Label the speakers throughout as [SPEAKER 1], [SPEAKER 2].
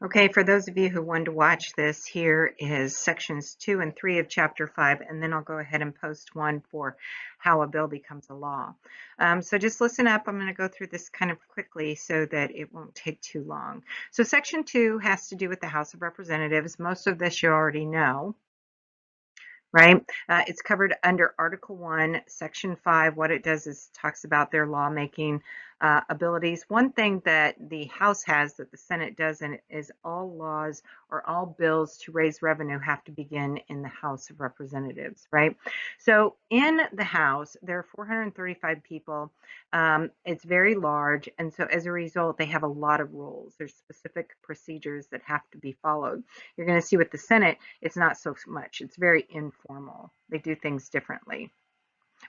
[SPEAKER 1] Okay, for those of you who want to watch this, here is sections 2 and 3 of chapter 5, and then I'll go ahead and post one for how a bill becomes a law. So just listen up. I'm going to go through this kind of quickly so that it won't take too long. So section 2 has to do with the House of Representatives. Most of this you already know. Right? It's covered under Article 1, Section 5. What it does is talks about their lawmaking abilities. One thing that the House has that the Senate doesn't is all laws or all bills to raise revenue have to begin in the House of Representatives, right? So in the House, there are 435 people. It's very large, and so as a result, they have a lot of rules. There's specific procedures that have to be followed. You're going to see with the Senate, it's not so much. It's very informal. They do things differently.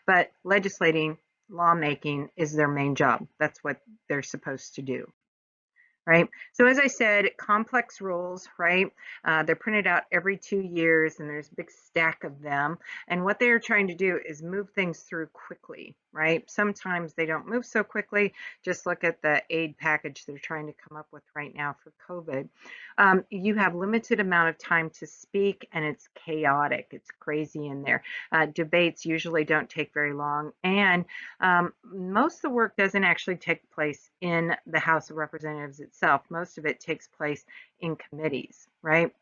[SPEAKER 1] But legislating, lawmaking is their main job. That's what they're supposed to do. Right? So as I said, complex rules, right? They're printed out every 2 years and there's a big stack of them. And what they're trying to do is move things through quickly, right? Sometimes they don't move so quickly. Just look at the aid package they're trying to come up with right now for COVID. You have limited amount of time to speak and it's chaotic. It's crazy in there. Debates usually don't take very long. And most of the work doesn't actually take place in the House of Representatives itself. Most of it takes place in committees, right?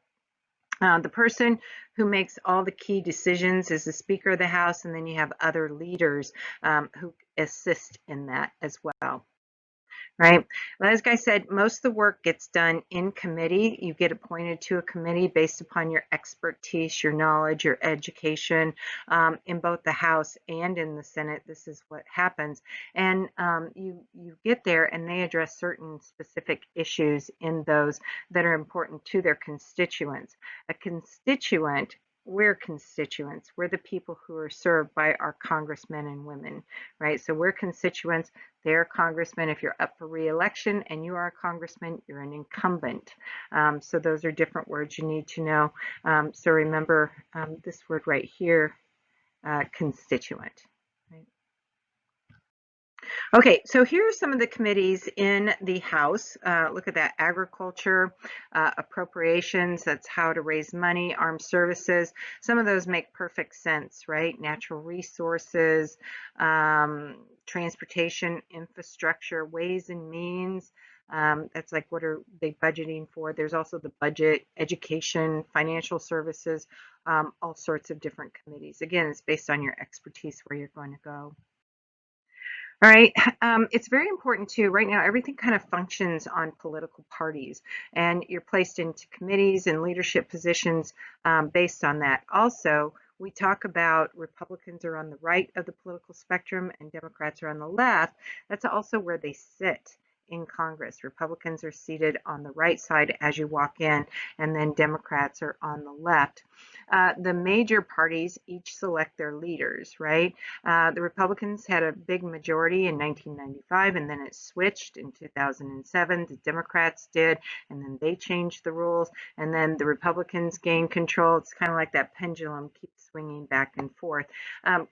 [SPEAKER 1] The person who makes all the key decisions is the Speaker of the House, and then you have other leaders who assist in that as well. Right. Well, as I said, most of the work gets done in committee. You get appointed to a committee based upon your expertise, your knowledge, your education in both the House and in the Senate. This is what happens. And you get there and they address certain specific issues in those that are important to their constituents. A constituent, we're constituents. We're the people who are served by our congressmen and women, right? So we're constituents. They're congressmen. If you're up for re-election and you are a congressman, you're an incumbent. So those are different words you need to know. So remember this word right here, constituent. Right? Okay, so here are some of the committees in the House. Look at that, agriculture, appropriations, that's how to raise money, armed services. Some of those make perfect sense, right? Natural resources, transportation, infrastructure, ways and means. That's like, what are they budgeting for? There's also the budget, education, financial services, all sorts of different committees. Again, it's based on your expertise where you're going to go. All right. It's very important too. Right now, everything kind of functions on political parties, and you're placed into committees and leadership positions based on that. Also, we talk about Republicans are on the right of the political spectrum and Democrats are on the left. That's also where they sit in Congress. Republicans are seated on the right side as you walk in, and then Democrats are on the left. The major parties each select their leaders, right? The Republicans had a big majority in 1995, and then it switched in 2007. The Democrats did, and then they changed the rules, and then the Republicans gained control. It's kind of like that pendulum keeps swinging back and forth.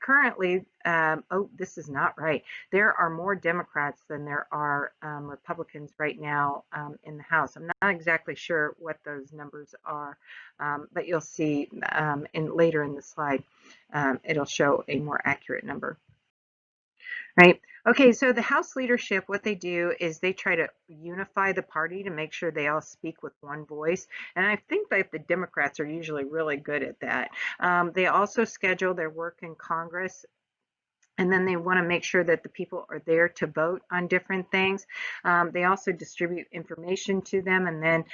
[SPEAKER 1] Currently, oh, this is not right. There are more Democrats than there are Republicans right now in the House. I'm not exactly sure what those numbers are, but you'll see later in the slide, it'll show a more accurate number. Right. Okay, so the House leadership, what they do is they try to unify the party to make sure they all speak with one voice. And I think that the Democrats are usually really good at that. They also schedule their work in Congress. And then they want to make sure that the people are there to vote on different things. They also distribute information to them, and then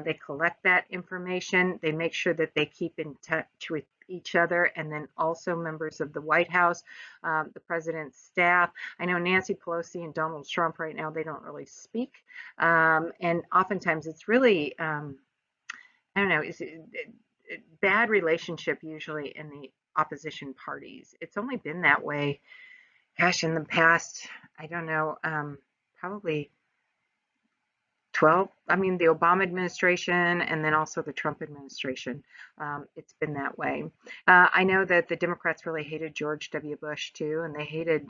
[SPEAKER 1] they collect that information. They make sure that they keep in touch with each other, and then also members of the White House, the president's staff. I know Nancy Pelosi and Donald Trump right now, they don't really speak. And oftentimes it's really, I don't know, it's a bad relationship usually in the opposition parties. It's only been that way, gosh, in the past, I don't know, probably 12, I mean, the Obama administration and then also the Trump administration. It's been that way. I know that the Democrats really hated George W. Bush too, and they hated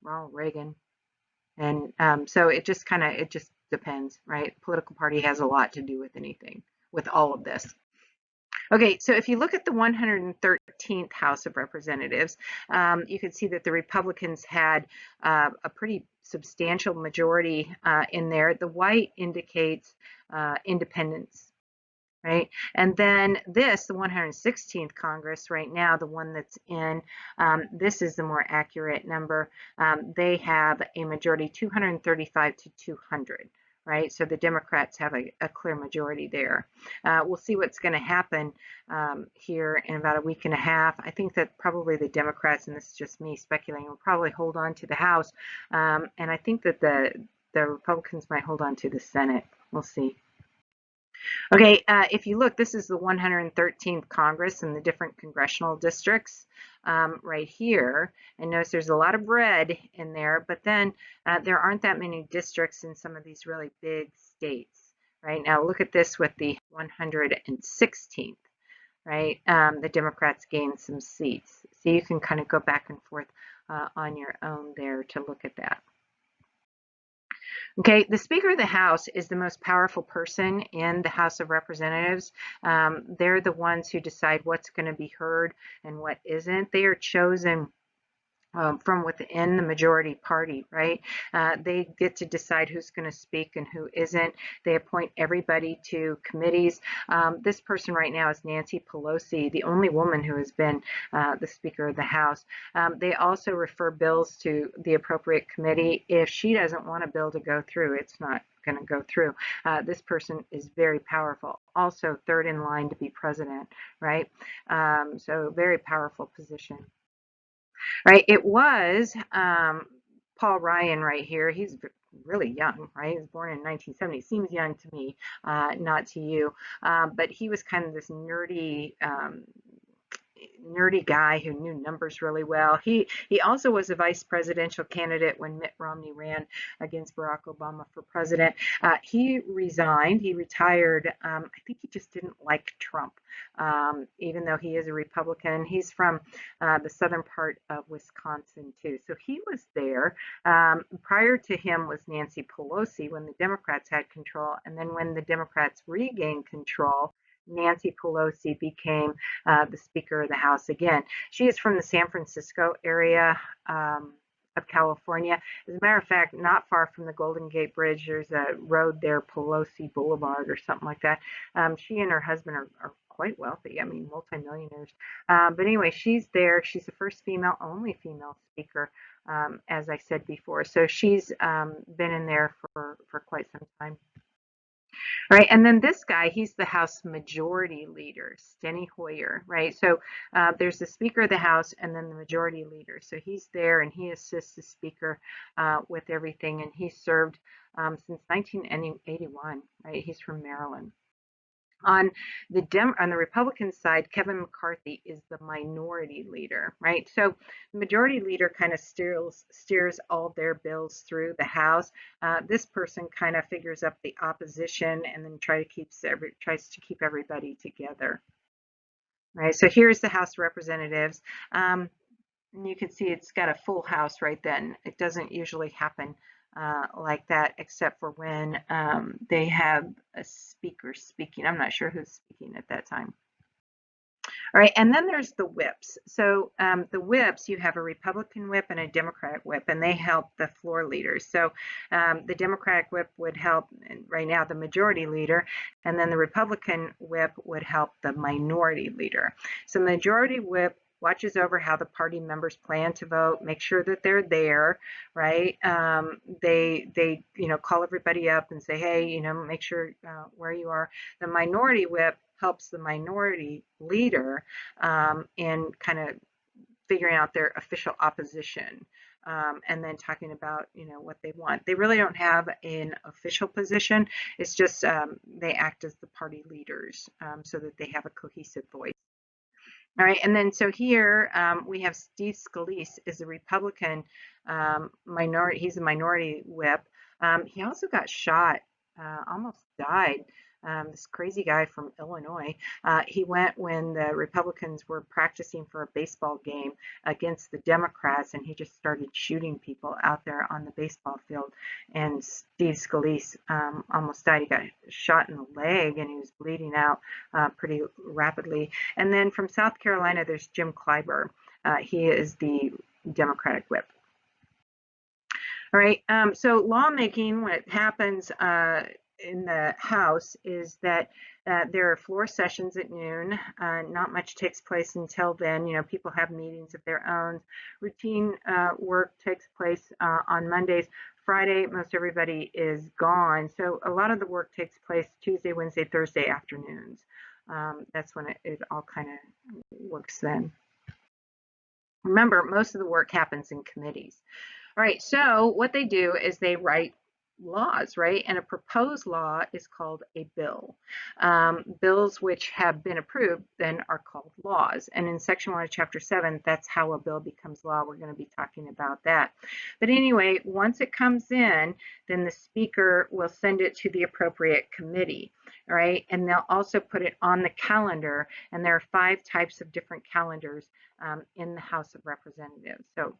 [SPEAKER 1] Ronald Reagan. And so it just depends, right? Political party has a lot to do with anything, with all of this. Okay, so if you look at the 113th House of Representatives, you can see that the Republicans had a pretty substantial majority in there. The white indicates independence, right? And then this, the 116th Congress right now, the one that's in, this is the more accurate number. They have a majority 235 to 200. Right, so the Democrats have a clear majority there. We'll see what's going to happen here in about a week and a half. I think that probably the Democrats, and this is just me speculating, will probably hold on to the House, and I think that the Republicans might hold on to the Senate. We'll see. Okay, if you look, this is the 113th Congress and the different congressional districts right here. And notice there's a lot of red in there, but then there aren't that many districts in some of these really big states. Right now, look at this with the 116th. Right, the Democrats gained some seats. So you can kind of go back and forth on your own there to look at that. Okay, the Speaker of the House is the most powerful person in the House of Representatives. They're the ones who decide what's going to be heard and what isn't. They are chosen from within the majority party, right? They get to decide who's going to speak and who isn't. They appoint everybody to committees. This person right now is Nancy Pelosi, the only woman who has been the Speaker of the House. They also refer bills to the appropriate committee. If she doesn't want a bill to go through, it's not going to go through. This person is very powerful. Also third in line to be president, right? So very powerful position. Right, it was Paul Ryan right here. He's really young, right? He was born in 1970. Seems young to me, not to you. But he was kind of this nerdy guy who knew numbers really well. He also was a vice presidential candidate when Mitt Romney ran against Barack Obama for president. He resigned. He retired. I think he just didn't like Trump, even though he is a Republican. He's from the southern part of Wisconsin too. So he was there. Prior to him was Nancy Pelosi when the Democrats had control, and then when the Democrats regained control, Nancy Pelosi became the Speaker of the House again. She is from the San Francisco area of California. As a matter of fact, not far from the Golden Gate Bridge, there's a road there, Pelosi Boulevard or something like that. She and her husband are quite wealthy. I mean, multimillionaires. But anyway, she's there. She's the first female, only female speaker, as I said before. So she's been in there for quite some time. Right, and then this guy, he's the House Majority Leader, Steny Hoyer, right? So there's the Speaker of the House and then the Majority Leader. So he's there and he assists the Speaker with everything, and he's served since 1981, right? He's from Maryland. On the Republican side, Kevin McCarthy is the minority leader, right? So the majority leader kind of steers all their bills through the House. This person kind of figures up the opposition and then tries to keep everybody together, right? So here's the House of Representatives. And you can see it's got a full House right then. It doesn't usually happen like that, except for when they have a speaker speaking. I'm not sure who's speaking at that time. All right, and then there's the whips. So the whips, you have a Republican whip and a Democratic whip, and they help the floor leaders. So the Democratic whip would help right now the majority leader, and then the Republican whip would help the minority leader. So majority whip watches over how the party members plan to vote, make sure that they're there, right? They call everybody up and say, hey, make sure where you are. The minority whip helps the minority leader in kind of figuring out their official opposition. And then talking about what they want. They really don't have an official position. It's just they act as the party leaders so that they have a cohesive voice. All right, and then so here we have Steve Scalise is a Republican minority. He's a minority whip. He also got shot, almost died this crazy guy from Illinois. He went when the Republicans were practicing for a baseball game against the Democrats, and he just started shooting people out there on the baseball field. And Steve Scalise almost died. He got shot in the leg, and he was bleeding out pretty rapidly. And then from South Carolina, there's Jim Clyburn. He is the Democratic whip. All right, so lawmaking, what happens in the House is that there are floor sessions at noon. Not much takes place until then. You know, people have meetings of their own. Routine work takes place on Mondays. Friday, most everybody is gone. So a lot of the work takes place Tuesday, Wednesday, Thursday afternoons. That's when it all kind of works then. Remember, most of the work happens in committees. All right, so what they do is they write laws, right? And a proposed law is called a bill. Bills which have been approved then are called laws. And in section 1 of chapter 7, that's how a bill becomes law. We're going to be talking about that. But anyway, once it comes in, then the speaker will send it to the appropriate committee, all right? And they'll also put it on the calendar. And there are 5 types of different calendars in the House of Representatives. So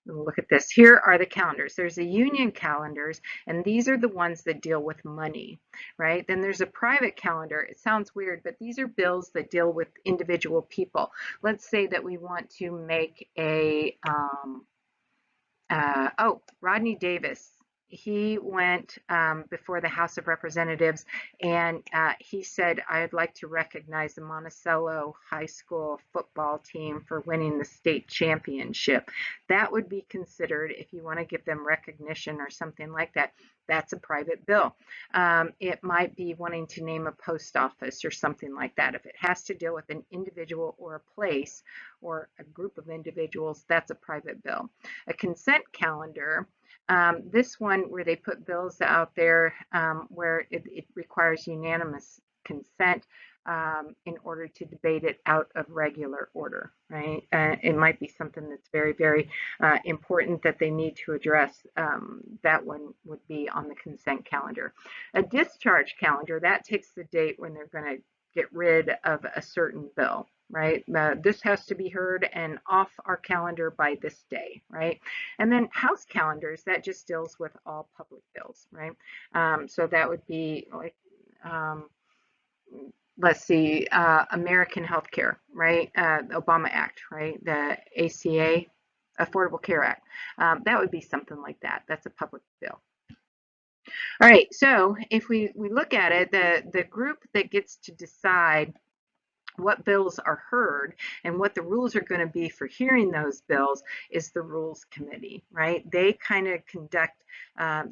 [SPEAKER 1] look at this. Here are the calendars. There's the union calendars, and these are the ones that deal with money, right? Then there's a private calendar. It sounds weird, but these are bills that deal with individual people. Let's say that we want to make a, Rodney Davis. He went before the House of Representatives, and he said, I'd like to recognize the Monticello High School football team for winning the state championship. That would be considered, if you want to give them recognition or something like that, that's a private bill. It might be wanting to name a post office or something like that. If it has to deal with an individual or a place or a group of individuals, that's a private bill. A consent calendar, this one where they put bills out there where it requires unanimous consent in order to debate it out of regular order, right? It might be something that's very, very important that they need to address. That one would be on the consent calendar. A discharge calendar, that takes the date when they're going to get rid of a certain bill, right? This has to be heard and off our calendar by this day, right? And then House calendars, that just deals with all public bills, right? So that would be like, let's see, American Health Care, right? The Obama Act, right? The ACA, Affordable Care Act. That would be something like that. That's a public bill. All right, so if we look at it, the group that gets to decide what bills are heard and what the rules are going to be for hearing those bills is the Rules Committee, right? They kind of conduct,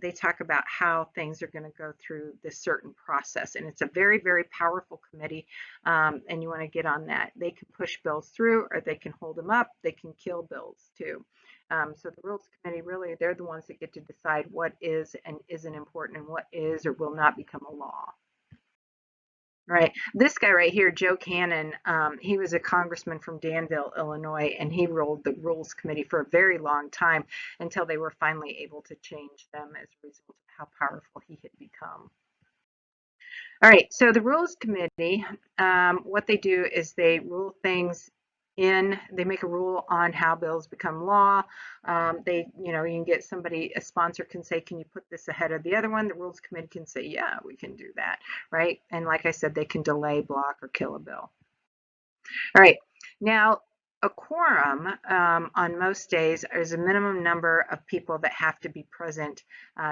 [SPEAKER 1] they talk about how things are going to go through this certain process. And it's a very, very powerful committee, and you want to get on that. They can push bills through or they can hold them up. They can kill bills too. So the Rules Committee, really, they're the ones that get to decide what is and isn't important and what is or will not become a law. Right. This guy right here, Joe Cannon, he was a congressman from Danville, Illinois, and he ruled the Rules Committee for a very long time until they were finally able to change them as a result of how powerful he had become. All right, so the Rules Committee, what they do is they rule things in, they make a rule on how bills become law. You can get somebody, a sponsor can say, can you put this ahead of the other one? The Rules Committee can say, yeah, we can do that, right? And like I said, they can delay, block, or kill a bill. All right, now a quorum on most days is a minimum number of people that have to be present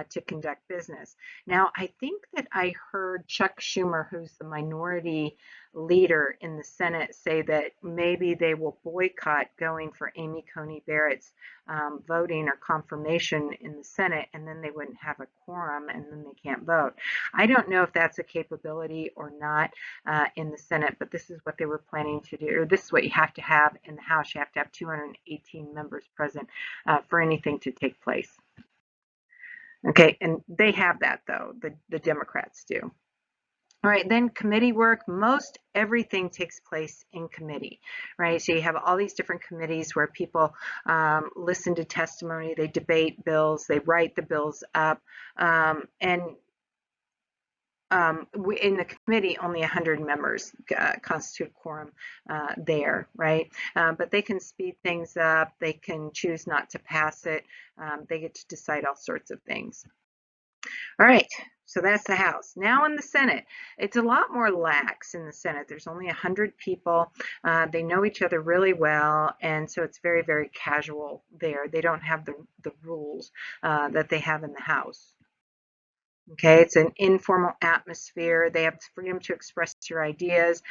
[SPEAKER 1] to conduct business. Now, I think that I heard Chuck Schumer, who's the minority leader in the Senate, say that maybe they will boycott going for Amy Coney Barrett's voting or confirmation in the Senate, and then they wouldn't have a quorum and then they can't vote. I don't know if that's a capability or not in the Senate, but this is what they were planning to do, or this is what you have to have in the House. You have to have 218 members present for anything to take place. Okay, and they have that though, the Democrats do. All right, then committee work. Most everything takes place in committee, right? So you have all these different committees where people listen to testimony, they debate bills, they write the bills up, and in the committee, only 100 members constitute quorum there, right? But they can speed things up. They can choose not to pass it. They get to decide all sorts of things. All right, so that's the House. Now in the Senate, it's a lot more lax in the Senate. There's only 100 people. They know each other really well, and so it's very, very casual there. They don't have the rules that they have in the House. Okay, it's an informal atmosphere. They have freedom to express your ideas.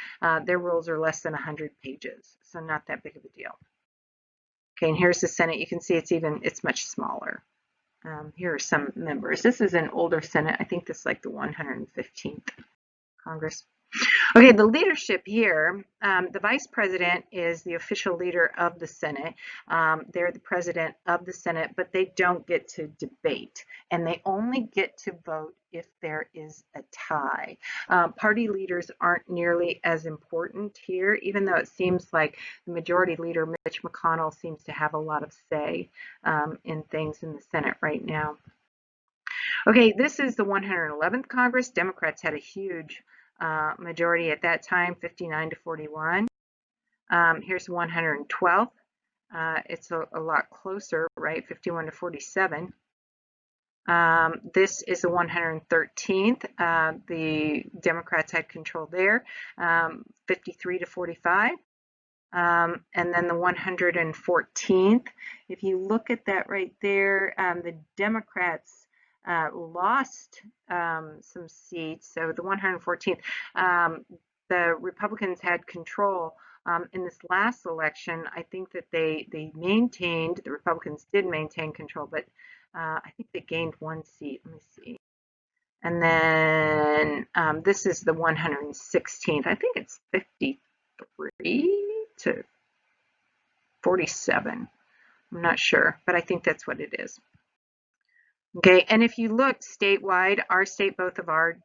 [SPEAKER 1] Their rules are less than 100 pages, so not that big of a deal. Okay, and here's the Senate. You can see it's much smaller. Here are some members. This is an older Senate. I think this is like the 115th Congress. Okay, the leadership here, the vice president is the official leader of the Senate. They're the president of the Senate, but they don't get to debate, and they only get to vote if there is a tie. Party leaders aren't nearly as important here, even though it seems like the majority leader, Mitch McConnell, seems to have a lot of say in things in the Senate right now. Okay, this is the 111th Congress. Democrats had a huge majority at that time, 59 to 41. Here's 112th. It's a lot closer, right? 51 to 47. This is the 113th. The Democrats had control there, 53 to 45. And then the 114th. If you look at that right there, the Democrats lost some seats. So the 114th, the Republicans had control in this last election. I think that the Republicans did maintain control, but I think they gained one seat. Let me see. And then this is the 116th. I think it's 53 to 47. I'm not sure, but I think that's what it is. Okay, and if you look statewide, our state, both of our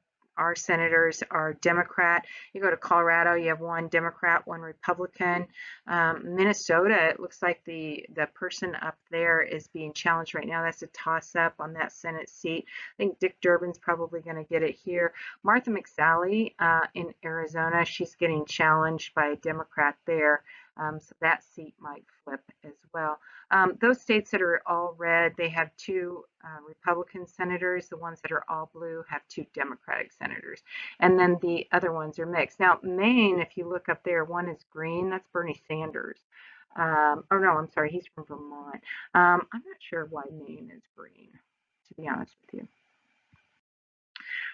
[SPEAKER 1] senators are Democrat. You go to Colorado, you have one Democrat, one Republican. Minnesota, it looks like the person up there is being challenged right now. That's a toss-up on that Senate seat. I think Dick Durbin's probably going to get it here. Martha McSally in Arizona, she's getting challenged by a Democrat there. So that seat might flip as well. Those states that are all red, they have two Republican senators. The ones that are all blue have two Democratic senators. And then the other ones are mixed. Now, Maine, if you look up there, one is green. That's Bernie Sanders. Oh, no, I'm sorry. He's from Vermont. I'm not sure why Maine is green, to be honest with you.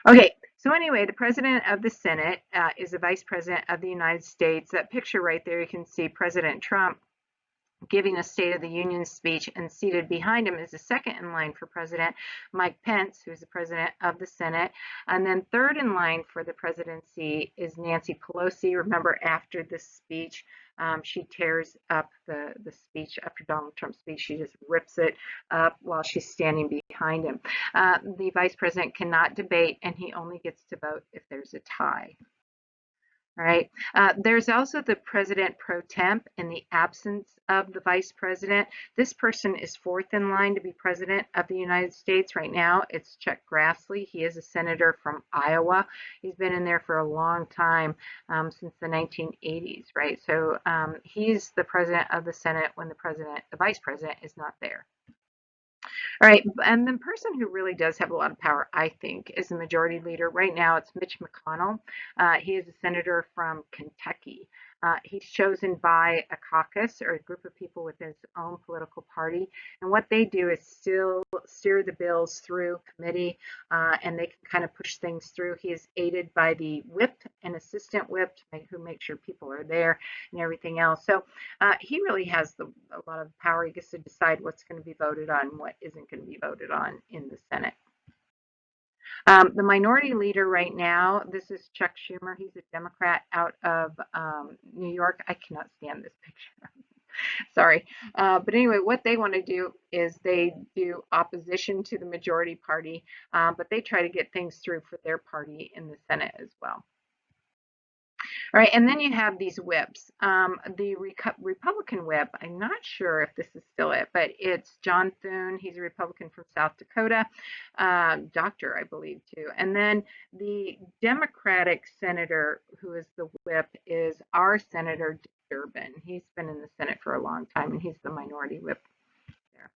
[SPEAKER 1] Okay, so anyway, the president of the Senate is the vice president of the United States. That picture right there, you can see President Trump giving a State of the Union speech, and seated behind him is the second in line for president, Mike Pence, who's the president of the Senate. And then third in line for the presidency is Nancy Pelosi. Remember, after this speech, she tears up the speech after Donald Trump's speech. She just rips it up while she's standing behind him. The vice president cannot debate, and he only gets to vote if there's a tie. All right. There's also the president pro temp in the absence of the vice president. This person is fourth in line to be president of the United States right now. It's Chuck Grassley. He is a senator from Iowa. He's been in there for a long time, since the 1980s, right? So he's the president of the Senate when the vice president is not there. All right, and the person who really does have a lot of power, I think, is the majority leader. Right now, it's Mitch McConnell. He is a senator from Kentucky. He's chosen by a caucus or a group of people with his own political party. And what they do is still steer the bills through committee, and they can kind of push things through. He is aided by the whip and assistant whip who make sure people are there and everything else. So he really has a lot of power. He gets to decide what's going to be voted on and what isn't going to be voted on in the Senate. The minority leader right now, this is Chuck Schumer. He's a Democrat out of New York. I cannot stand this picture. Sorry. But anyway, what they want to do is they do opposition to the majority party, but they try to get things through for their party in the Senate as well. All right, and then you have these whips. The Republican whip, I'm not sure if this is still it, but it's John Thune. He's a Republican from South Dakota, doctor, I believe, too. And then the Democratic senator who is the whip is our Senator Durbin. He's been in the Senate for a long time, and he's the minority whip there.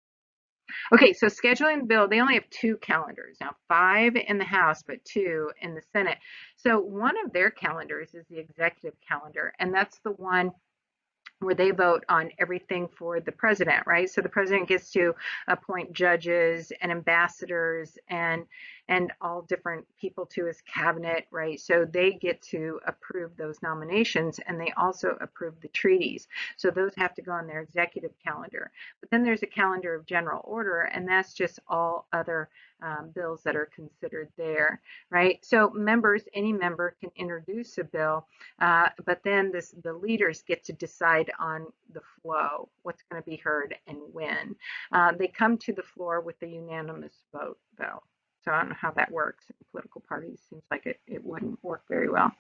[SPEAKER 1] Okay, so scheduling the bill, they only have two calendars now, five in the House, but two in the Senate. So one of their calendars is the executive calendar, and that's the one where they vote on everything for the president, right? So the president gets to appoint judges and ambassadors and all different people to his cabinet, right? So they get to approve those nominations, and they also approve the treaties. So those have to go on their executive calendar. But then there's a calendar of general order, and that's just all other bills that are considered there, right? So any member can introduce a bill, but then the leaders get to decide on the flow, what's going to be heard and when. They come to the floor with a unanimous vote, though. So I don't know how that works in political parties. Seems like it wouldn't work very well.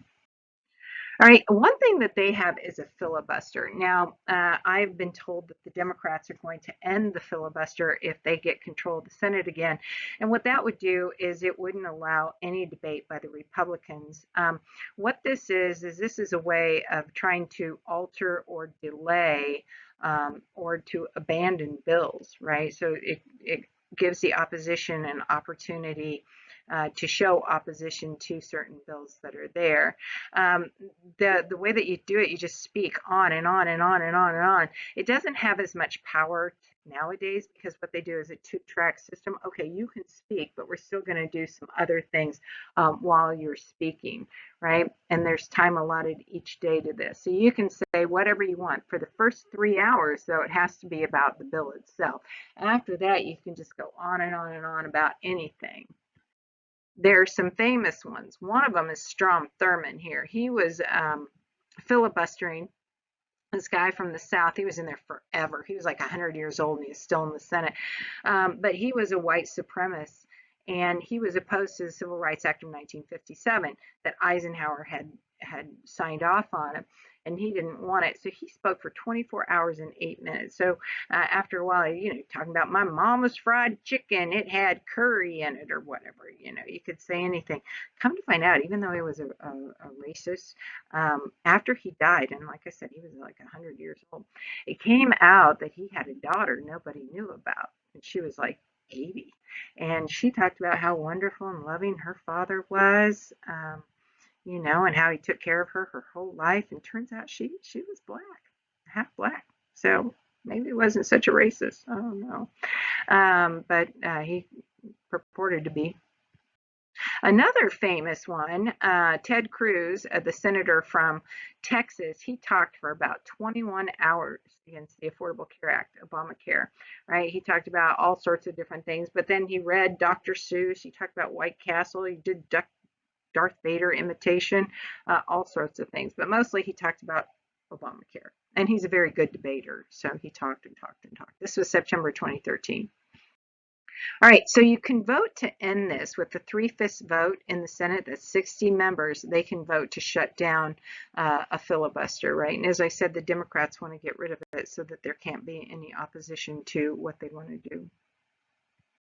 [SPEAKER 1] All right, one thing that they have is a filibuster. Now, I've been told that the Democrats are going to end the filibuster if they get control of the Senate again. And what that would do is it wouldn't allow any debate by the Republicans. What this is a way of trying to alter or delay or to abandon bills, right? So it gives the opposition an opportunity to show opposition to certain bills that are there. The way that you do it, you just speak on and on and on and on and on. It doesn't have as much power nowadays because what they do is a two-track system. Okay, you can speak, but we're still going to do some other things while you're speaking, right? And there's time allotted each day to this. So you can say whatever you want. For the first 3 hours, though, it has to be about the bill itself. After that, you can just go on and on and on about anything. There are some famous ones. One of them is Strom Thurmond here. He was filibustering this guy from the South. He was in there forever. He was like 100 years old and he's still in the Senate. But he was a white supremacist and he was opposed to the Civil Rights Act of 1957 that Eisenhower had signed off on him, and he didn't want it. So he spoke for 24 hours and 8 minutes. So after a while, talking about my mama's fried chicken, it had curry in it or whatever, you could say anything. Come to find out, even though he was a racist, after he died, and like I said, he was like 100 years old, it came out that he had a daughter nobody knew about, and she was like 80. And she talked about how wonderful and loving her father was. And how he took care of her whole life. And turns out she was black, half black. So maybe he wasn't such a racist. I don't know. But he purported to be. Another famous one, Ted Cruz, the senator from Texas, he talked for about 21 hours against the Affordable Care Act, Obamacare, right? He talked about all sorts of different things, but then he read Dr. Seuss, he talked about White Castle, he did Darth Vader imitation, all sorts of things. But mostly he talked about Obamacare. And he's a very good debater. So he talked and talked and talked. This was September 2013. All right, so you can vote to end this with the 3/5 vote in the Senate. That's 60 members. They can vote to shut down a filibuster, right? And as I said, the Democrats want to get rid of it so that there can't be any opposition to what they want to do.